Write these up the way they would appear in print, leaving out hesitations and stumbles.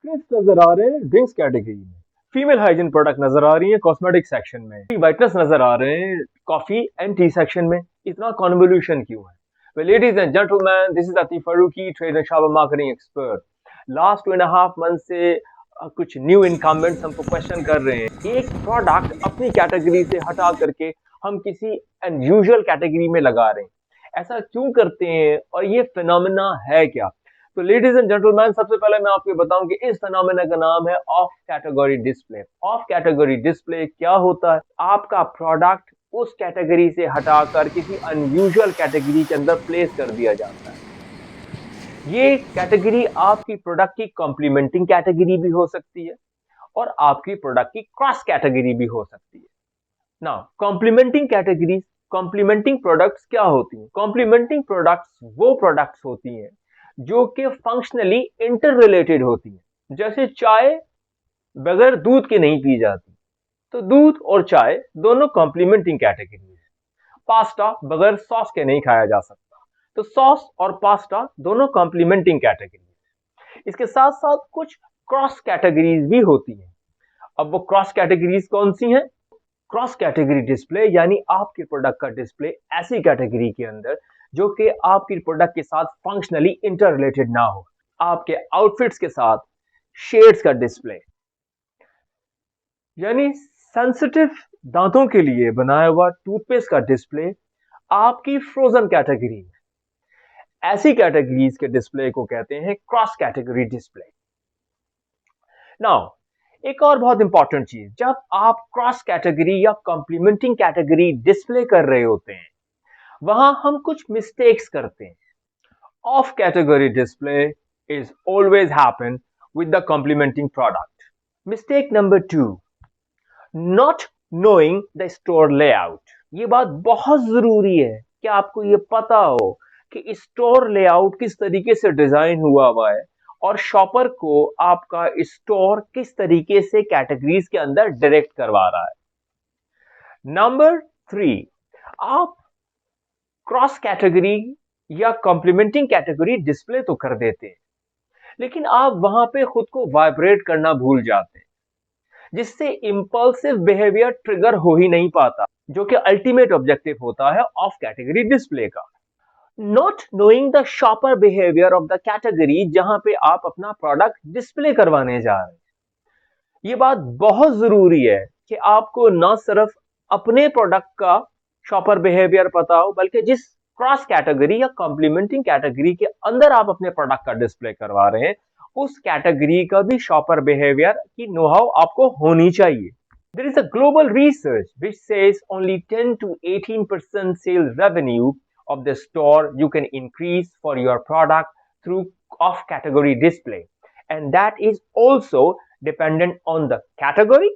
Biscuits नजर आ रहे हैं ड्रिंक्स कैटेगरी में, फीमेल हाइजीन प्रोडक्ट नजर आ रही है कॉस्मेटिक सेक्शन में, वाइटनेस नजर आ रहे हैं कॉफी एंड टी सेक्शन में। इतना कॉन्वोल्यूशन क्यों है? Well, ladies and gentlemen, this is Atif Faruqi, trade and shopper marketing expert. Last 2.5 month से कुछ न्यू इनकम्बेंट्स हमको क्वेश्चन कर रहे हैं, एक प्रोडक्ट अपनी कैटेगरी से हटा करके हम किसी अनयूजुअल कैटेगरी में लगा रहे हैं। ऐसा क्यों करते हैं और ये फिनोमेना है क्या? तो लेडीज एंड जेंटलमैन, सबसे पहले मैं आपको बताऊं कि इस फिनोमेना का नाम है of category display. Of category display क्या होता है? आपका प्रोडक्ट उस कैटेगरी से हटाकर किसी अनयूजुअल कैटेगरी के अंदर प्लेस कर दिया जाता है। ये कैटेगरी आपकी प्रोडक्ट की कॉम्प्लीमेंटिंग कैटेगरी भी हो सकती है और आपकी प्रोडक्ट की क्रॉस कैटेगरी भी हो सकती है। Now complementing categories, complementing products क्या होती हैं? कॉम्प्लीमेंटिंग प्रोडक्ट्स वो प्रोडक्ट्स होती हैं जो कि फंक्शनली इंटर रिलेटेड होती हैं। जैसे चाय बगैर दूध के नहीं पी जाती, तो दूध और चाय दोनों कॉम्प्लीमेंटिंग कैटेगरी है। पास्ता बगैर सॉस के नहीं खाया जा सकता, तो सॉस और पास्ता दोनों कॉम्प्लीमेंटिंग कैटेगरी है। इसके साथ साथ कुछ क्रॉस कैटेगरीज भी होती हैं। अब वो क्रॉस कैटेगरीज कौन सी हैं? क्रॉस कैटेगरी डिस्प्ले यानी आपके प्रोडक्ट का डिस्प्ले ऐसी कैटेगरी के अंदर जो कि आपकी प्रोडक्ट के साथ फंक्शनली इंटर रिलेटेड ना हो। आपके आउटफिट्स के साथ शेड्स का डिस्प्ले, यानी सेंसिटिव दांतों के लिए बनाया हुआ टूथपेस्ट का डिस्प्ले आपकी फ्रोजन कैटेगरी में। ऐसी कैटेगरीज के डिस्प्ले को कहते हैं क्रॉस कैटेगरी डिस्प्ले। नाउ एक और बहुत इंपॉर्टेंट चीज, जब आप क्रॉस कैटेगरी या कॉम्प्लीमेंटिंग कैटेगरी डिस्प्ले कर रहे होते हैं, वहां हम कुछ मिस्टेक्स करते हैं। Off category display is always happen with the complementing product. Mistake number 2, not knowing the store layout. ये बात बहुत जरूरी है कि आपको ये पता हो कि स्टोर लेआउट किस तरीके से डिजाइन हुआ है और शॉपर को आपका स्टोर किस तरीके से कैटेगरीज के अंदर डायरेक्ट करवा रहा है। नंबर 3, आप क्रॉस कैटेगरी या कॉम्प्लीमेंटिंग कैटेगरी डिस्प्ले तो कर देते हैं, लेकिन आप वहां पे खुद को वाइब्रेट करना भूल जाते हैं, जिससे इंपल्सिव बिहेवियर ट्रिगर हो ही नहीं पाता, जो कि अल्टीमेट ऑब्जेक्टिव होता है ऑफ कैटेगरी डिस्प्ले का। Not knowing the shopper behaviour of the category जहां पे आप अपना प्रोडक्ट डिस्प्ले करवाने जा रहे हैं। ये बात बहुत जरूरी है कि आपको न सिर्फ अपने प्रोडक्ट का शॉपर बिहेवियर पता हो, बल्कि जिस क्रॉस कैटेगरी या कॉम्प्लीमेंटिंग कैटेगरी के अंदर आप अपने प्रोडक्ट का डिस्प्ले करवा रहे हैं, उस कैटेगरी का भी शॉपर बिहेवियर की नो हाउ आपको होनी चाहिए। There is a global research which says only 10 to 18% sales revenue of the store you can increase for your product through off category display, and that is also dependent on the category,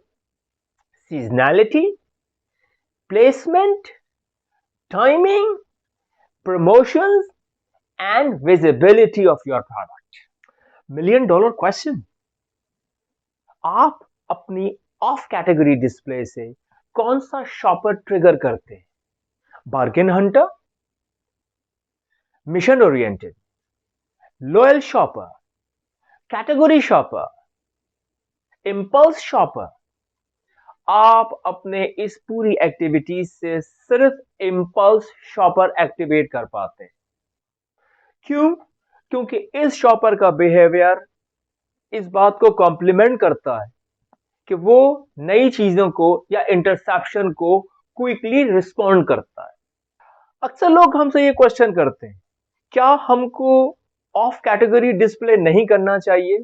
seasonality, placement, timing, promotions, and visibility of your product. $1 million question. आप अपनी of category display से कौन सा shopper trigger करते हैं? Bargain Hunter, mission oriented, loyal shopper, category shopper, impulse shopper? आप अपने इस पूरी एक्टिविटी से सिर्फ इंपल्स शॉपर एक्टिवेट कर पाते हैं। क्यों? क्योंकि इस शॉपर का बिहेवियर इस बात को कॉम्प्लीमेंट करता है कि वो नई चीजों को या इंटरसेप्शन को क्विकली रिस्पॉन्ड करता है। अक्सर लोग हमसे ये क्वेश्चन करते हैं, क्या हमको ऑफ कैटेगरी डिस्प्ले नहीं करना चाहिए?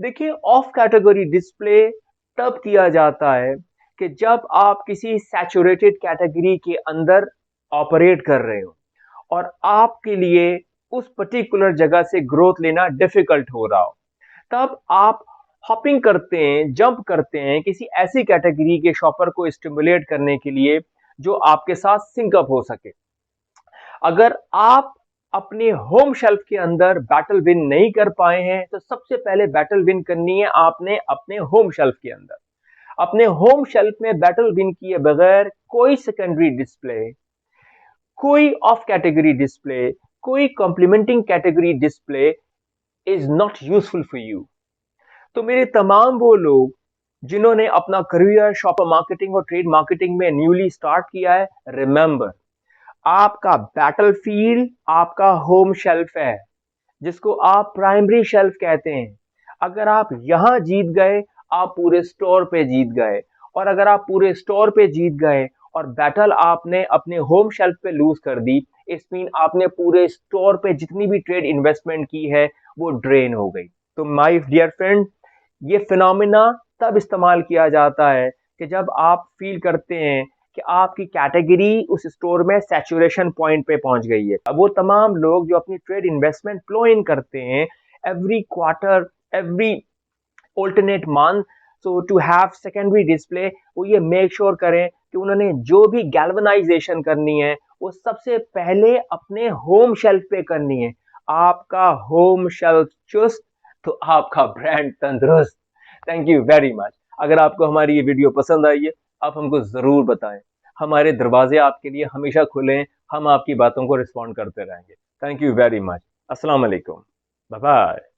देखिए, ऑफ कैटेगरी डिस्प्ले तब किया जाता है कि जब आप किसी सैचुरेटेड कैटेगरी के अंदर ऑपरेट कर रहे हो और आपके लिए उस पर्टिकुलर जगह से ग्रोथ लेना डिफिकल्ट हो रहा हो, तब आप हॉपिंग करते हैं, जंप करते हैं किसी ऐसी कैटेगरी के शॉपर को स्टिमुलेट करने के लिए जो आपके साथ सिंकअप हो सके। अगर आप अपने होम शेल्फ के अंदर बैटल विन नहीं कर पाए हैं, तो सबसे पहले बैटल विन करनी है आपने अपने होम शेल्फ के अंदर। अपने होम शेल्फ में बैटल विन किए बगैर कोई सेकेंडरी डिस्प्ले, कोई ऑफ कैटेगरी डिस्प्ले, कोई complementing category display is not useful for you. तो मेरे तमाम वो लोग जिन्होंने अपना करियर शॉपर मार्केटिंग और ट्रेड मार्केटिंग में न्यूली स्टार्ट किया है, रिमेंबर, आपका बैटलफील्ड आपका होम शेल्फ है, जिसको आप प्राइमरी शेल्फ कहते हैं। अगर आप यहां जीत गए, आप पूरे स्टोर पे जीत गए। और अगर आप पूरे स्टोर पे जीत गए और बैटल आपने अपने होम शेल्फ पे लूज कर दी, इस मीन आपने पूरे स्टोर पे जितनी भी ट्रेड इन्वेस्टमेंट की है वो ड्रेन हो गई। तो माय डियर फ्रेंड, ये फिनोमिना तब इस्तेमाल किया जाता है कि जब आप फील करते हैं कि आपकी कैटेगरी उस स्टोर में सैचुरेशन पॉइंट पे पहुंच गई है। वो तमाम लोग जो अपनी ट्रेड इन्वेस्टमेंट फ्लो इन करते हैं every quarter, every alternate month, so to have secondary display, वो ये मेक श्योर करें कि उन्होंने जो भी गैल्वनाइजेशन करनी है वो सबसे पहले अपने होम शेल्फ पे करनी है। आपका होम शेल्फ चुस्त तो आपका ब्रांड तंदुरुस्त। Thank you very much. अगर आपको हमारी ये वीडियो पसंद आई है, आप हमको जरूर बताएं। हमारे दरवाजे आपके लिए हमेशा खुले हैं, हम आपकी बातों को रिस्पॉन्ड करते रहेंगे। Thank you very much. अस्सलाम वालेकुम। Bye bye.